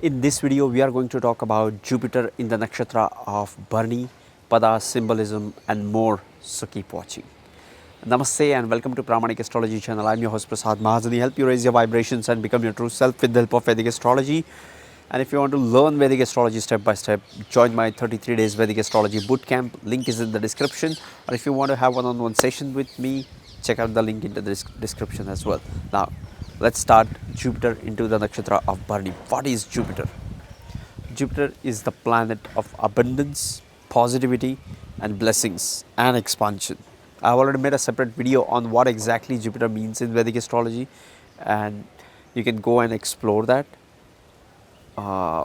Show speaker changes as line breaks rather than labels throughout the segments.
In this video, we are going to talk about Jupiter in the Nakshatra of Bharani, Pada, Symbolism and more, so keep watching. Namaste and welcome to Pramanik Astrology channel. I am your host Prasad Mahazani. Help you raise your vibrations and become your true self with the help of Vedic Astrology. And if you want to learn Vedic Astrology step by step, join my 33 days Vedic Astrology Bootcamp. Link is in the description. Or if you want to have one-on-one session with me, check out the link in the description as well. Now, let's start Jupiter into the Nakshatra of Bharani. What is Jupiter? Jupiter is the planet of abundance, positivity and blessings and expansion. I have already made a separate video on what exactly Jupiter means in Vedic astrology, and you can go and explore that.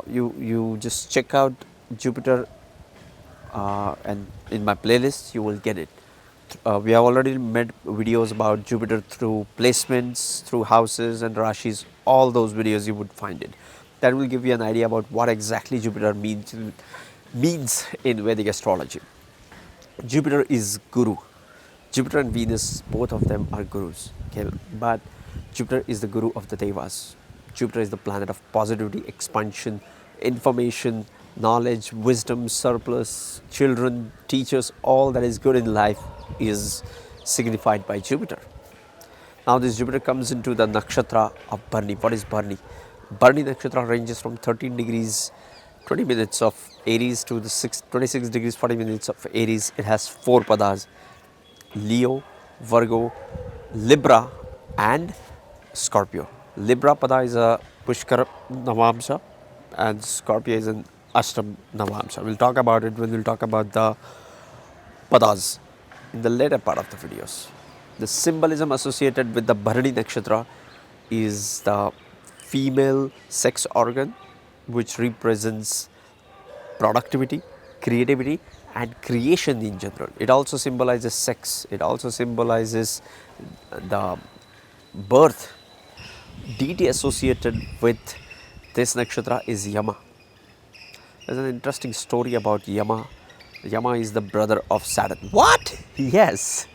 You just check out Jupiter and in my playlist you will get it. We have already made videos about Jupiter through placements, through houses and rashis. All those videos you would find it. That will give you an idea about what exactly Jupiter means in Vedic astrology. Jupiter is Guru. Jupiter and Venus, both of them are gurus. Okay? But Jupiter is the Guru of the Devas. Jupiter is the planet of positivity, expansion, information, knowledge, wisdom, surplus, children, teachers, all that is good in life is signified by Jupiter. Now this Jupiter comes into the Nakshatra of Bharani. What is Bharani? Bharani Nakshatra ranges from 13 degrees 20 minutes of Aries to the 26 degrees 40 minutes of Aries. It has 4 padas: Leo, Virgo, Libra and Scorpio. Libra pada is a Pushkar Navamsha and Scorpio is an Ashtam Navamsha. We'll talk about it when we'll talk about the padas in the later part of the videos. The symbolism associated with the Bharani Nakshatra is the female sex organ, which represents productivity, creativity and creation in general. It also symbolizes sex. It also symbolizes the birth. Deity associated with this nakshatra is Yama. There's an interesting story about Yama. Yama is the brother of Saturn. What? Yes.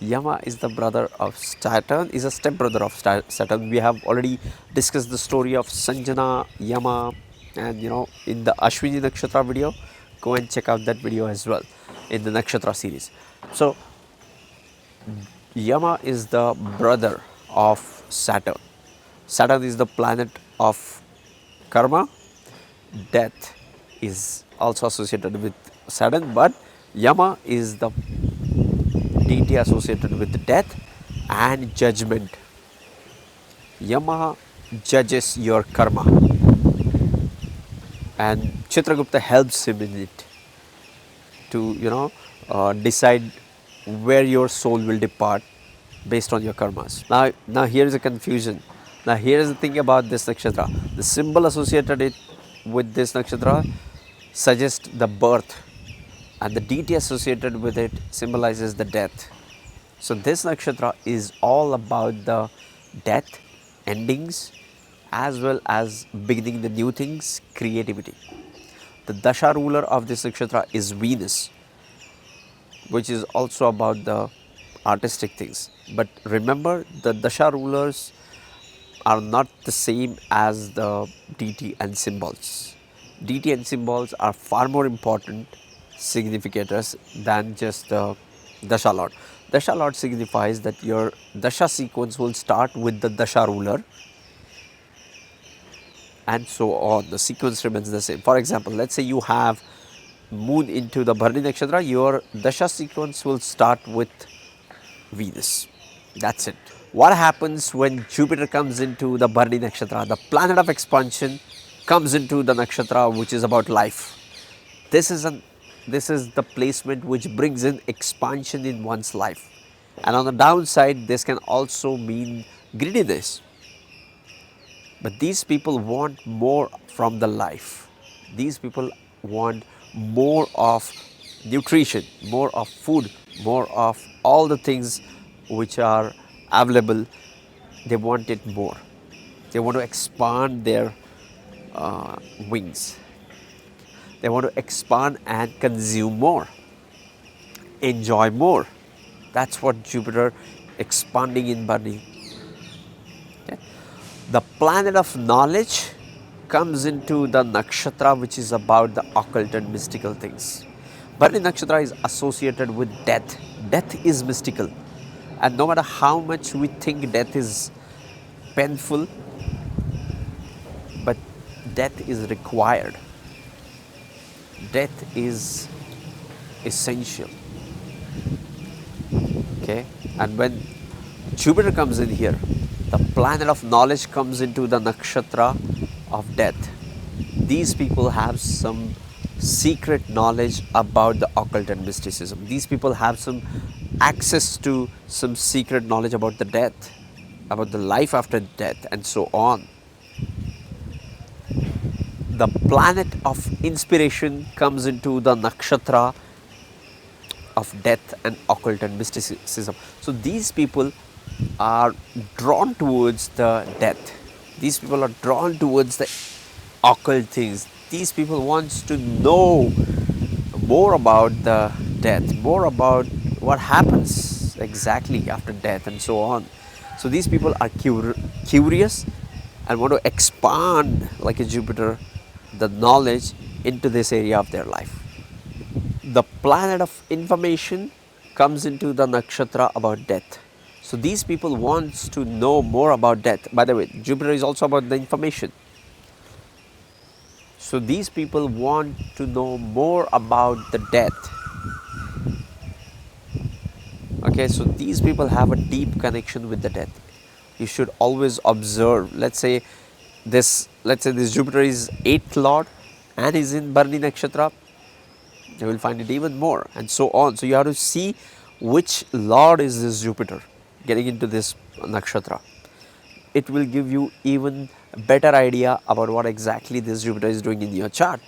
Yama is the brother of Saturn, is a stepbrother of Saturn. We have already discussed the story of Sanjana, Yama, and in the Ashwini Nakshatra video. Go and check out that video as well in the Nakshatra series. So, Yama is the brother of Saturn. Saturn is the planet of karma. Death is also associated with Saturn, but Yama is the deity associated with death and judgment. Yama judges your karma, and Chitragupta helps him in it to decide where your soul will depart based on your karmas. Now here is a confusion. Now here is the thing about this nakshatra. The symbol associated with this nakshatra suggests the birth, and the deity associated with it symbolizes the death. So this nakshatra is all about the death, endings, as well as beginning the new things, creativity. The dasha ruler of this nakshatra is Venus, which is also about the artistic things. But remember, the dasha rulers are not the same as the deity and symbols. Deity and symbols are far more important significators than just the dasha lord. Dasha lord signifies that your dasha sequence will start with the dasha ruler and so on. The sequence remains the same. For example, let's say you have moon into the Bharani Nakshatra, your dasha sequence will start with Venus. That's it. What happens when Jupiter comes into the Bharani Nakshatra? The planet of expansion comes into the nakshatra, which is about life. This is the placement which brings in expansion in one's life. And on the downside, this can also mean greediness. But these people want more from the life. These people want more of nutrition, more of food, more of all the things which are available. They want it more. They want to expand their wings. They want to expand and consume more, enjoy more. That's what Jupiter expanding in Bharani. Okay. The planet of knowledge comes into the Nakshatra, which is about the occult and mystical things. Bharani Nakshatra is associated with death. Death is mystical. And no matter how much we think death is painful, but death is required. Death is essential. Okay, and when Jupiter comes in here, the planet of knowledge comes into the nakshatra of death. These people have some secret knowledge about the occult and mysticism. These people have some access to some secret knowledge about the death, about the life after death, and so on. The planet of inspiration comes into the nakshatra of death and occult and mysticism. So these people are drawn towards the death. These people are drawn towards the occult things. These people want to know more about the death, more about what happens exactly after death and so on. So these people are curious and want to expand, like a Jupiter, the knowledge into this area of their life. The planet of information comes into the nakshatra about death. So these people want to know more about death. By the way, Jupiter is also about the information. So these people want to know more about the death. Okay, so these people have a deep connection with the death. You should always observe. Let's say this Jupiter is 8th lord and is in Bharani Nakshatra. You will find it even more, and so on. So you have to see which lord is this Jupiter getting into this nakshatra. It will give you even a better idea about what exactly this Jupiter is doing in your chart.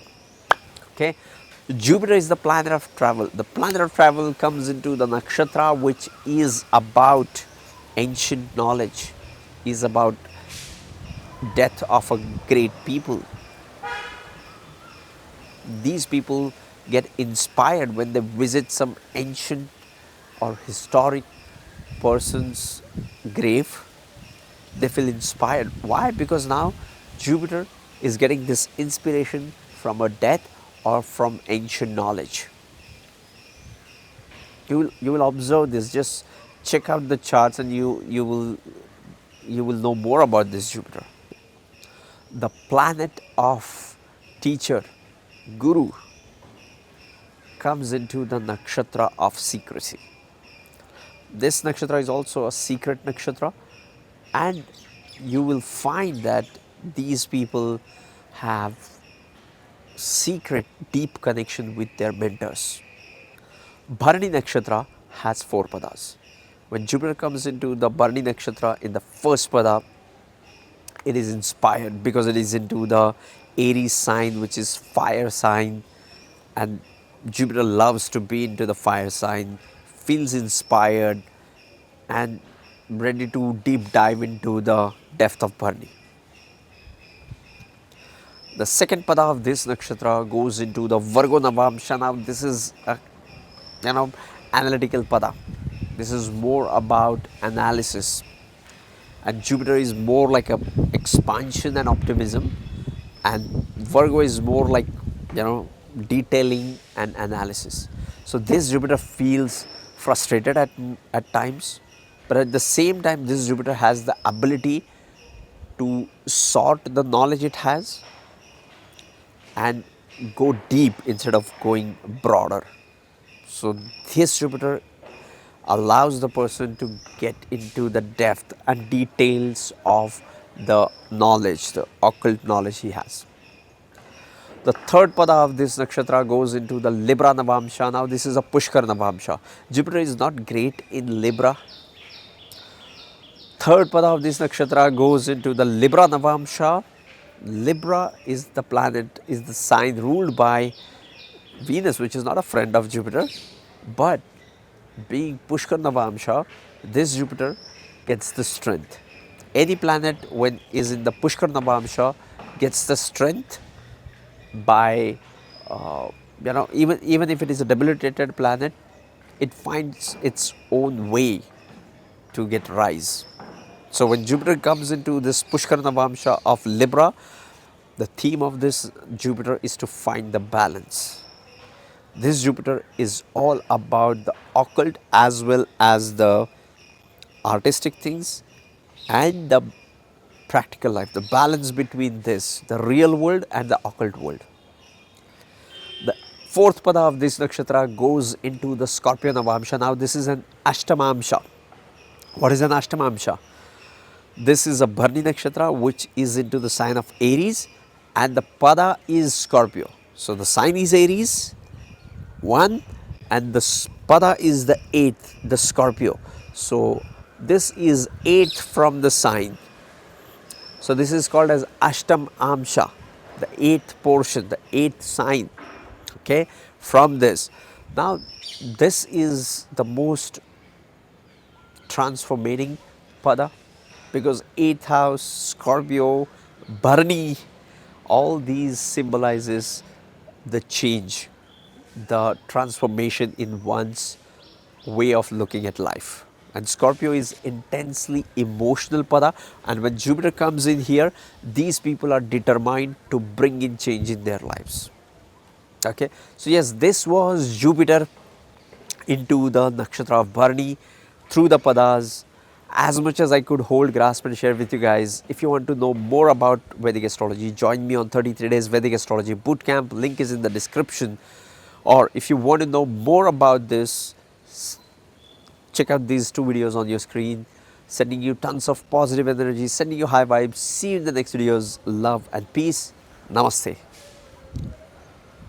Okay, Jupiter is the planet of travel. The planet of travel comes into the nakshatra, which is about ancient knowledge, is about death of a great people. These people get inspired when they visit some ancient or historic person's grave. They feel inspired. Why? Because now Jupiter is getting this inspiration from a death or from ancient knowledge. You will observe this. Just check out the charts and you will know more about this Jupiter. The planet of teacher, guru, comes into the nakshatra of secrecy. This nakshatra is also a secret nakshatra, and you will find that these people have secret deep connection with their mentors. Bharani Nakshatra has 4 padas. When Jupiter comes into the Bharani Nakshatra in the first pada, it is inspired because it is into the Aries sign, which is fire sign, and Jupiter loves to be into the fire sign, feels inspired and ready to deep dive into the depth of Bharani. The second pada of this nakshatra goes into the Vargo Navamsha. Now this is a analytical pada. This is more about analysis, and Jupiter is more like a expansion and optimism, and Virgo is more like detailing and analysis. So this Jupiter feels frustrated at times, but at the same time this Jupiter has the ability to sort the knowledge it has and go deep instead of going broader. So this Jupiter allows the person to get into the depth and details of the knowledge, the occult knowledge he has. The third pada of this nakshatra goes into the Libra Navamsha. Now this is a Pushkar Navamsha. Jupiter is not great in Libra. Third pada of this nakshatra goes into the Libra Navamsha. Libra is the planet, is the sign ruled by Venus, which is not a friend of Jupiter, but being Pushkar Navamsha, this Jupiter gets the strength. Any planet when is in the Pushkar Navamsha gets the strength by even if it is a debilitated planet, it finds its own way to get rise. So when Jupiter comes into this Pushkar Navamsha of Libra, The theme of this Jupiter is to find the balance. This Jupiter is all about the occult as well as the artistic things and the practical life, the balance between this, the real world and the occult world. The fourth pada of this nakshatra goes into the Scorpio Navamsha. Now this is an Ashtamamsha. What is an Ashtamamsha? This is a Bharani nakshatra which is into the sign of Aries and the pada is Scorpio. So the sign is Aries, 1, and the pada is the 8th, the Scorpio. So this is 8th from the sign. So this is called as Ashtam Amsha, the 8th portion, the 8th sign, okay, from this. Now this is the most transformating pada because 8th house, Scorpio, Bharani, all these symbolizes the change, the transformation in one's way of looking at life. And Scorpio is intensely emotional pada, and when Jupiter comes in here, these people are determined to bring in change in their lives. Okay, so yes, this was Jupiter into the nakshatra of Bharani through the padas. As much as I could hold, grasp and share with you guys. If you want to know more about Vedic astrology, join me on 33 days Vedic astrology bootcamp. Link is in the description. Or if you want to know more about this, check out these 2 videos on your screen. Sending you tons of positive energy, sending you high vibes. See you in the next videos. Love and peace. Namaste.